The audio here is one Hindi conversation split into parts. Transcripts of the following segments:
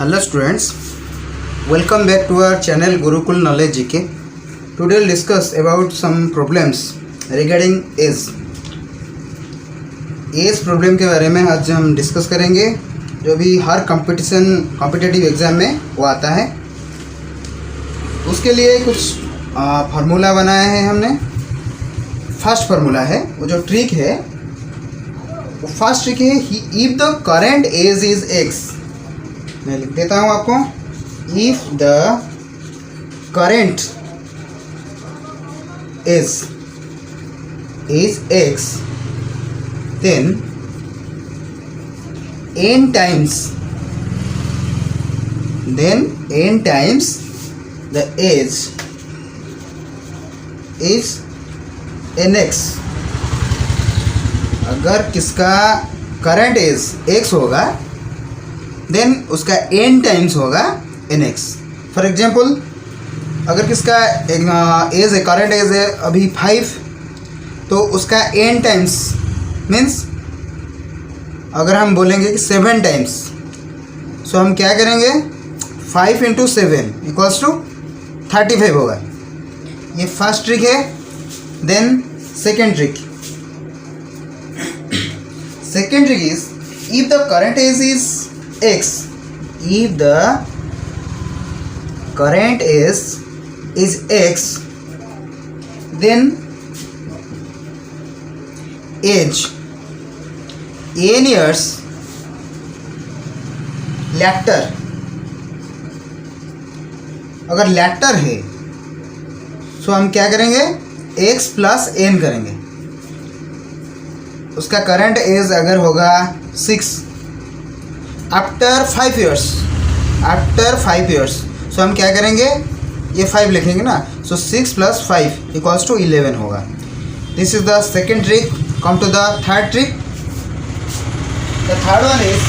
Hello students, welcome back to our channel Gurukul Knowledge GK. Today we'll discuss about some problems regarding age. Age problem के बारे में आज हम डिस्कस करेंगे जो भी हर कॉम्पिटिटिव एग्ज़ाम में वो आता है। उसके लिए कुछ फार्मूला बनाया है हमने। फर्स्ट फार्मूला है वो जो ट्रिक है वो फर्स्ट ट्रिक है if the current age is x. मैं लिख देता हूँ आपको। If the current age is x then n times the age is nx। अगर किसका करंट एज x होगा देन उसका n टाइम्स होगा nx। फॉर एग्जांपल अगर किसका एज है, करंट एज है अभी 5, तो उसका n टाइम्स मीन्स अगर हम बोलेंगे कि 7 टाइम्स, सो हम क्या करेंगे 5 × 7 = 35 होगा। ये फर्स्ट ट्रिक है। Then second trick is if the current age is x, if the current age is x then age n years later. अगर लेटर है सो हम क्या करेंगे x + n करेंगे। उसका करंट एज अगर होगा 6 आफ्टर 5 इयर्स, सो हम क्या करेंगे ये 5 लिखेंगे ना, सो 6 + 5 = 11 होगा। This is the second trick. Come to the third trick. The third one is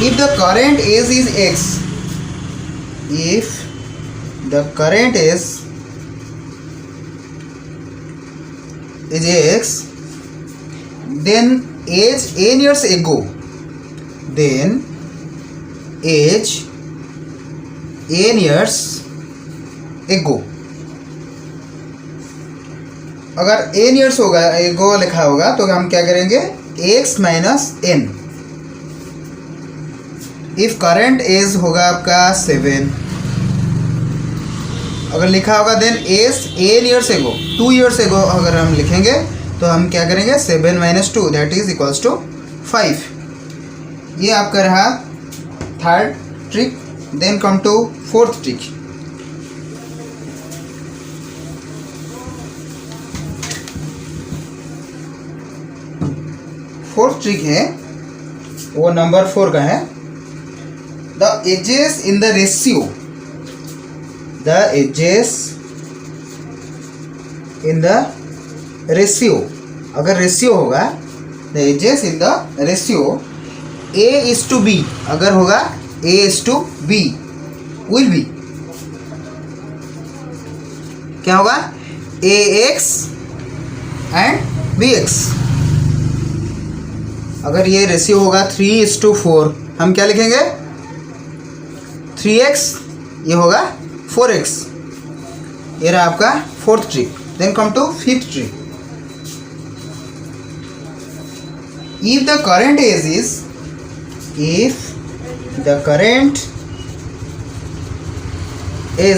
if the current age is x, if the current age is x, then age n years ago, अगर n years होगा एगो लिखा होगा तो हम क्या करेंगे x - n। If current age होगा आपका 7, अगर लिखा होगा then age n years ago, 2 years ago अगर हम लिखेंगे तो हम क्या करेंगे 7 - 2 दैट इज = 5। ये आपका रहा third trick. Then come to fourth trick. Fourth trick है वो नंबर 4 का है। The edges in the ratio, अगर रेशियो होगा the edges in the ratio a:b, अगर होगा a:b will be क्या होगा ax and bx। अगर ये रेशियो होगा 3:4, हम क्या लिखेंगे 3x, ये होगा 4x। ये रहा आपका fourth trick. Then come to fifth trick. If the current age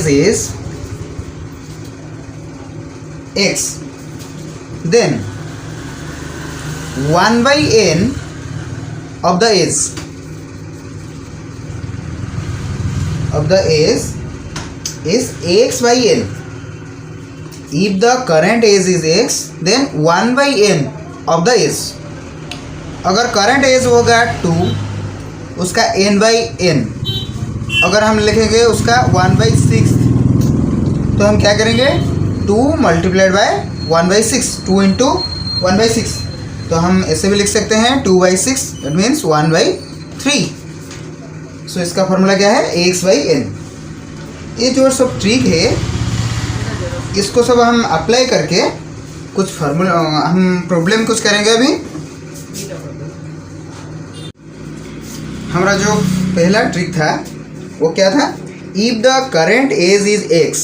is x, then 1/n of the age is ax/n। if the current age is x then 1/n of the age। अगर करंट एज होगा 2, उसका n/n, अगर हम लिखेंगे उसका 1/6, तो हम क्या करेंगे 2 × 1/6, 2 × 1/6, तो हम ऐसे भी लिख सकते हैं 2/6 दैट मीन्स 1/3। सो इसका फॉर्मूला क्या है ax/n। ये जो सब ट्रिक है इसको सब हम अप्लाई करके कुछ फार्मूला हम प्रॉब्लम कुछ करेंगे। अभी हमारा जो पहला ट्रिक था वो क्या था, if the current age is x,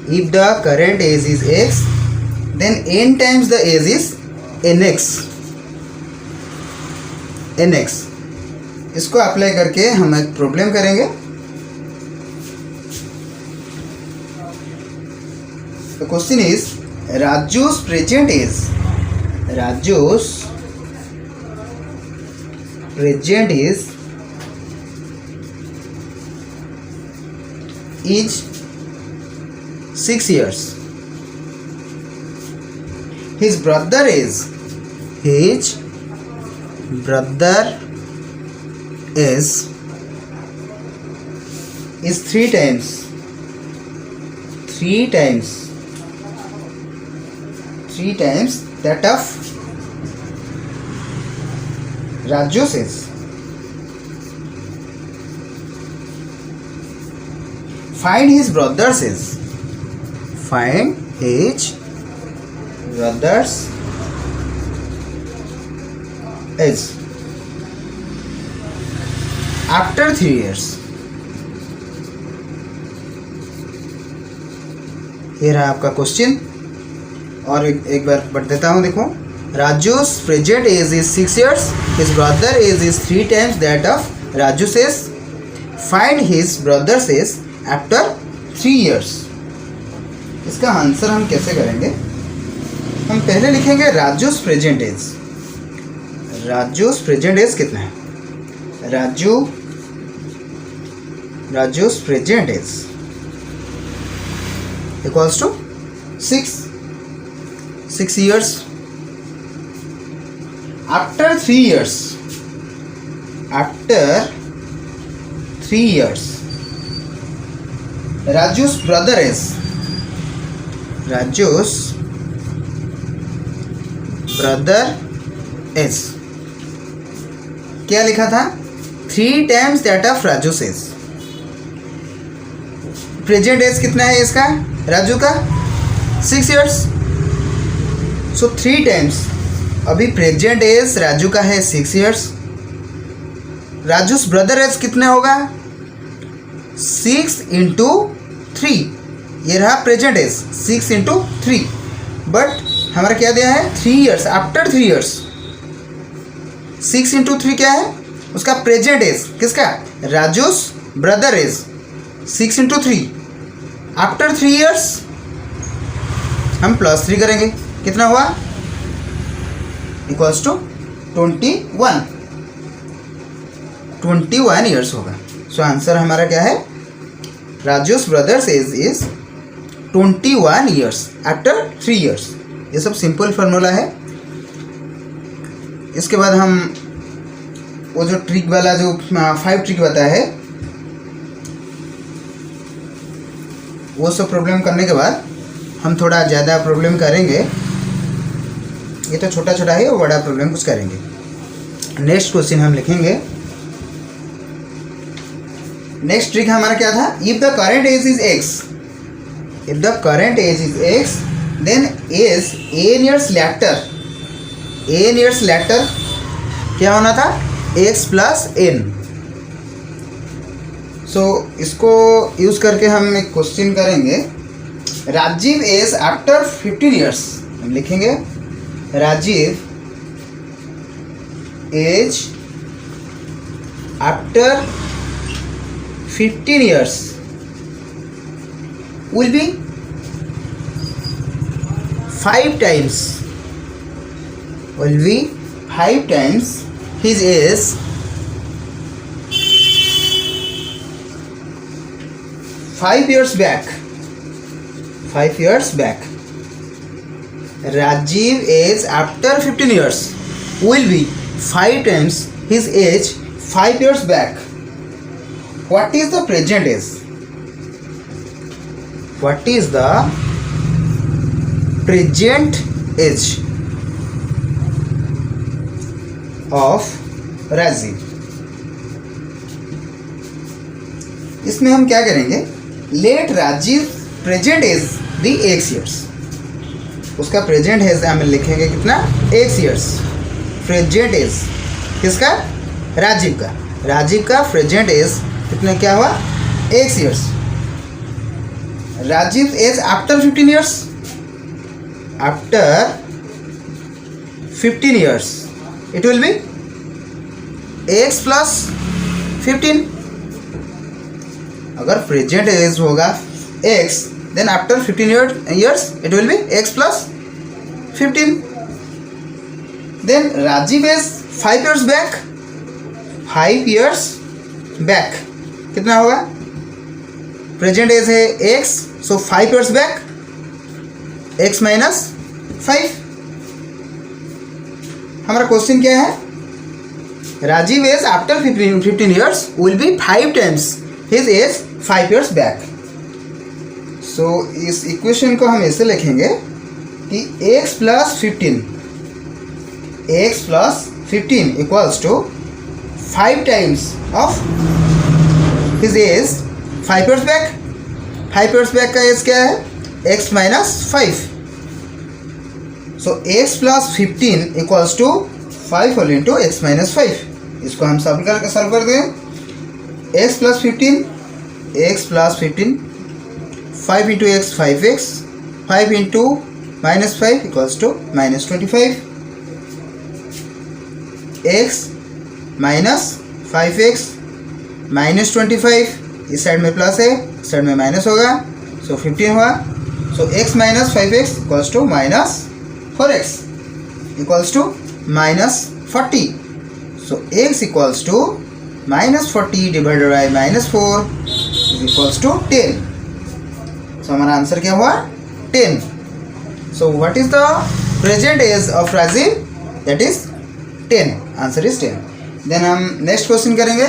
if the current age is x then n times the age is nx, nx। इसको अप्लाई करके हम एक प्रॉब्लम करेंगे। The question is Raju's present age, Raju's present age is 6 years. His brother is 3 times that of Raju's is. Find his brother's is. Find his brother's is after 3 years. ये रहा आपका क्वेश्चन, और एक बार पढ़ देता हूँ। देखो, Raju's present age is 6 years. His brother age is 3 times that of Raju's age. Find his brother's age after 3 years। इसका आंसर हम कैसे करेंगे? हम पहले लिखेंगे Raju's present age. Raju's present age कितना है? Raju's present age equals to 6 years। After 3 years, Raju's brother is, क्या लिखा था? 3 times that of Raju's age। Present age कितना है इसका, राजू का? 6 years। सो 3 times, अभी प्रेजेंट एज राजू का है 6 years। राजू's ब्रदर एज कितना होगा? 6 into 3। ये रहा प्रेजेंट एज 6 into 3, बट हमारा क्या दिया है? 3 years। आफ्टर 3 years 6 into 3 क्या है? उसका प्रेजेंट एज। किसका? Raju's brother age 6 into 3। After 3 years हम +3 करेंगे, कितना हुआ? इक्वल्स टू 21 years होगा। सो आंसर हमारा क्या है? Raju's brothers age is 21 years after 3 years। ये सब सिंपल फार्मूला है। इसके बाद हम वो जो ट्रिक वाला जो 5 ट्रिक बताया है, वो सब प्रॉब्लम करने के बाद हम थोड़ा ज़्यादा प्रॉब्लम करेंगे। ये तो छोटा छोटा है, वो बड़ा प्रॉब्लम कुछ करेंगे। नेक्स्ट क्वेश्चन हम लिखेंगे। नेक्स्ट ट्रिक हमारा क्या था? If the current age is x, if the current age is x then age n years later क्या होना था? x plus n। सो इसको यूज़ करके हम एक क्वेश्चन करेंगे। राजीव एज आफ्टर 15 years, हम लिखेंगे Rajiv age after 15 years will be 5 times his age 5 years back। Rajiv age after 15 years will be 5 times his age 5 years back। What is the present age? What is the present age of Rajiv? इसमें हम क्या करेंगे? Let Rajiv present age be x years। उसका प्रेजेंट एज हम लिखेंगे कितना? x years। प्रेजेंट एज किसका? राजीव का प्रेजेंट एज कितने क्या हुआ x years. Rajiv age after 15 years. After 15 years it will be x plus 15. अगर प्रेजेंट एज होगा x then after 15 years it will be x plus 15. Then Rajiv is 5 years back. 5 years back कितना होगा प्रेजेंट एज है x so 5 years back x minus 5. हमारा क्वेश्चन क्या है Rajiv age after 15 years will be 5 times his age 5 years back. सो इस इक्वेशन को हम ऐसे लिखेंगे कि x plus 15 equals to 5 times of his age 5 years back. 5 years back का एज क्या है x minus 5. So x plus 15 equals to 5 whole into x minus 5. इसको हम सॉल्व कर दें. x plus 15 5 into x 5x 5 into minus 5 equals to minus 25. x minus 5x minus 25 इस साइड में प्लस है इस साइड में माइनस होगा सो 15 हुआ. सो x minus 5x equals to minus 4x equals to minus 40. so x equals to minus 40 divided by minus 4 is equals to 10. सो हमारा आंसर क्या हुआ 10. So what is the present age of Rajiv that is 10. Answer is 10. Then हम नेक्स्ट क्वेश्चन करेंगे.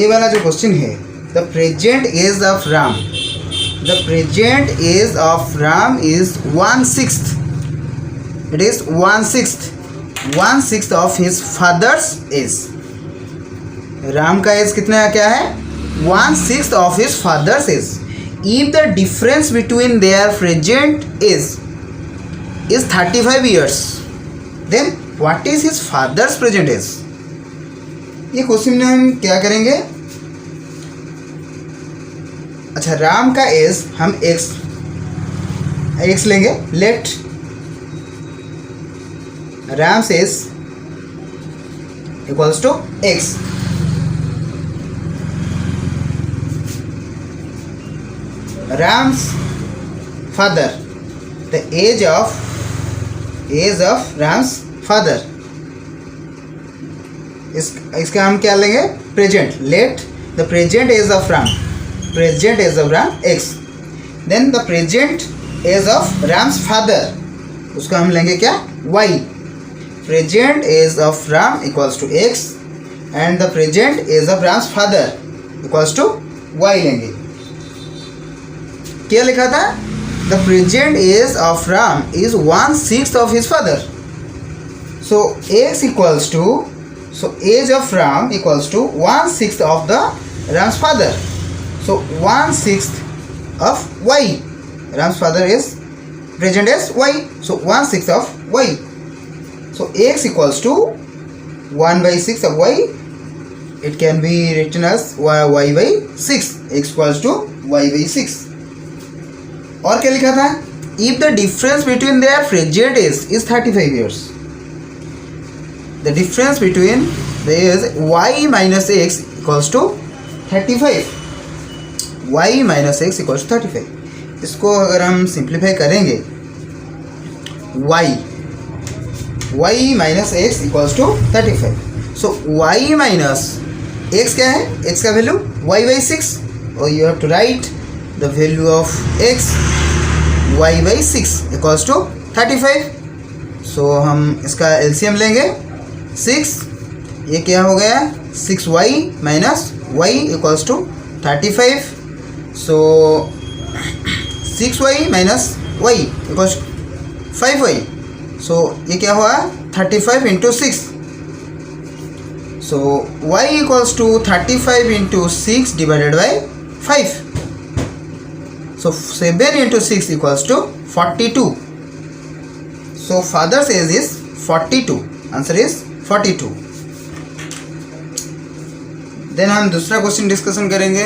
ये वाला जो क्वेश्चन है the present age of Ram. The present age of Ram is 1/6. It is 1/6 of his father's age. Ram का एज कितना क्या है 1/6 of his father's age. If the difference between their present age is 35 years, then what is his father's present age? ये क्वेश्चन में हम क्या करेंगे. अच्छा राम का एज हम x लेंगे. Let Ram's age equals to x. Ram's father, the age of Ram's father. इसका हम क्या लेंगे present. Let the present age of Ram x. Then the present age of Ram's father उसको हम लेंगे क्या y. Present age of Ram equals to x and the present age of Ram's father equals to y लेंगे. क्या लिखा था the present age of Ram is 1/6 of his father. So x equals to so age of Ram equals to 1/6 of the Ram's father. So 1/6 of y. Ram's father is present age y. So 1/6 of y. So x equals to 1/6 of y. It can be written as y by 6. X equals to y by 6. और क्या लिखा था if the difference between their present age is 35 years. The difference between the is y minus x equals to 35. y minus x equals to 35. इसको अगर हम सिंप्लीफाई करेंगे y minus x equals to 35. So y minus x क्या है x का वैल्यू y by 6 और you have to write the value of x y by 6 equals to 35. So हम इसका LCM लेंगे 6. ये क्या हो गया 6y minus y equals to 35. So 6y minus y equals 5y. सो ये क्या हुआ 35 into 6. So y equals to 35 into 6 divided by 5. So 7 into 6 equals to 42. So father's age is 42. Answer is 42. Then हम दूसरा क्वेश्चन डिस्कशन करेंगे.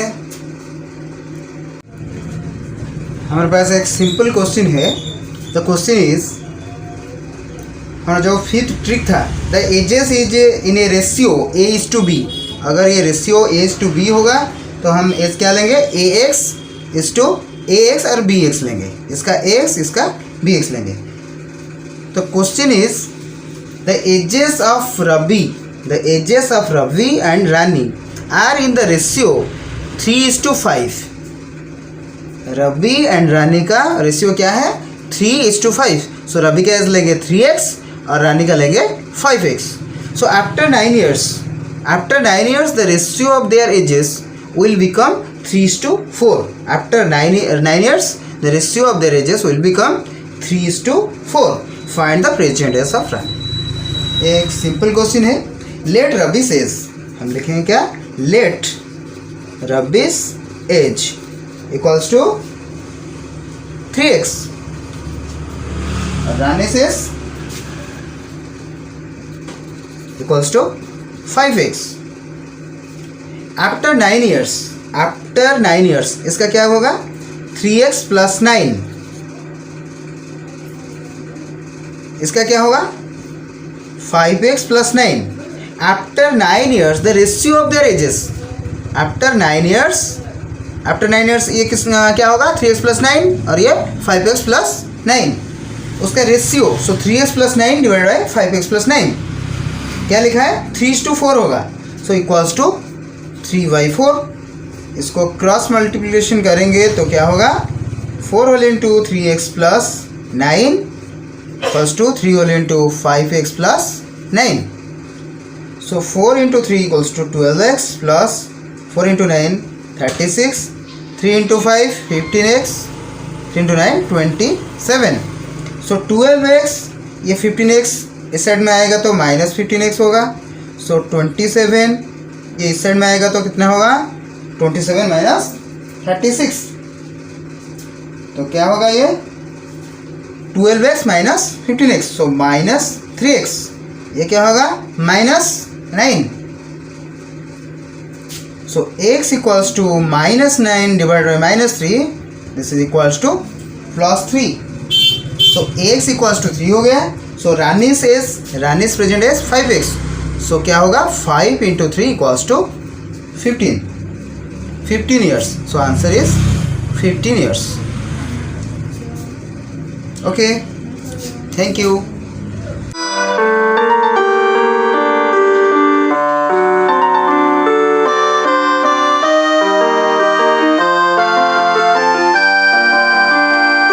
हमारे पास एक सिंपल क्वेश्चन है. द क्वेश्चन इज, हमारा जो फिफ्थ ट्रिक था, the ages is in a ratio a is to b. अगर ये ratio a is to b होगा तो हम एज क्या लेंगे, a x is to a x और बी एक्स लेंगे. इसका एक्स, इसका बी एक्स लेंगे. तो question is the ages of Ravi and Rani are in the ratio 3:5. Ravi and Rani का रेशियो क्या है, 3:5. सो रवि का एज लेंगे 3x और रानी का लेंगे 5x. So after 9 years the ratio of their edges will become 3:4. After 9 years, the ratio of their ages will become 3:4. Find the present age of Rani. एक सिंपल क्वेश्चन है. Let Ravi's age, हम लिखेंगे क्या, let Ravi's age equals to 3x और Rani's age equals to 5x. After 9 years इसका क्या होगा, 3x प्लस 9. इसका क्या होगा, 5x plus 9. After 9 years the ratio of their edges. After 9 years ये किस क्या होगा, 3x प्लस 9 और ये 5x प्लस 9. उसका ratio, so 3x plus 9 divide by 5x plus 9 क्या लिखा है, 3:4 होगा. So equals to 3/4. इसको क्रॉस मल्टीप्लिकेशन करेंगे तो क्या होगा, 4 whole into 3x plus 9 plus to 3 whole into 5x plus 9. So 4 into 3 equals to 12x plus 4 into 9 36, 3 into 5 15x, 3 into 9 27. So 12x, ये 15x इस साइड में आएगा तो माइनस 15x होगा. सो 27 ये इस साइड में आएगा तो कितना होगा, 27 माइनस 36. तो क्या होगा ये, 12x minus 15x. So minus 3x. ये क्या होगा, minus 9. So x equals to minus 9 divide by minus 3. This is equals to plus 3. So x equals to 3 हो गया. So Rani's present age 5x. So क्या होगा, 5 into 3 equals to 15 years. So answer is 15 years. Okay, thank you.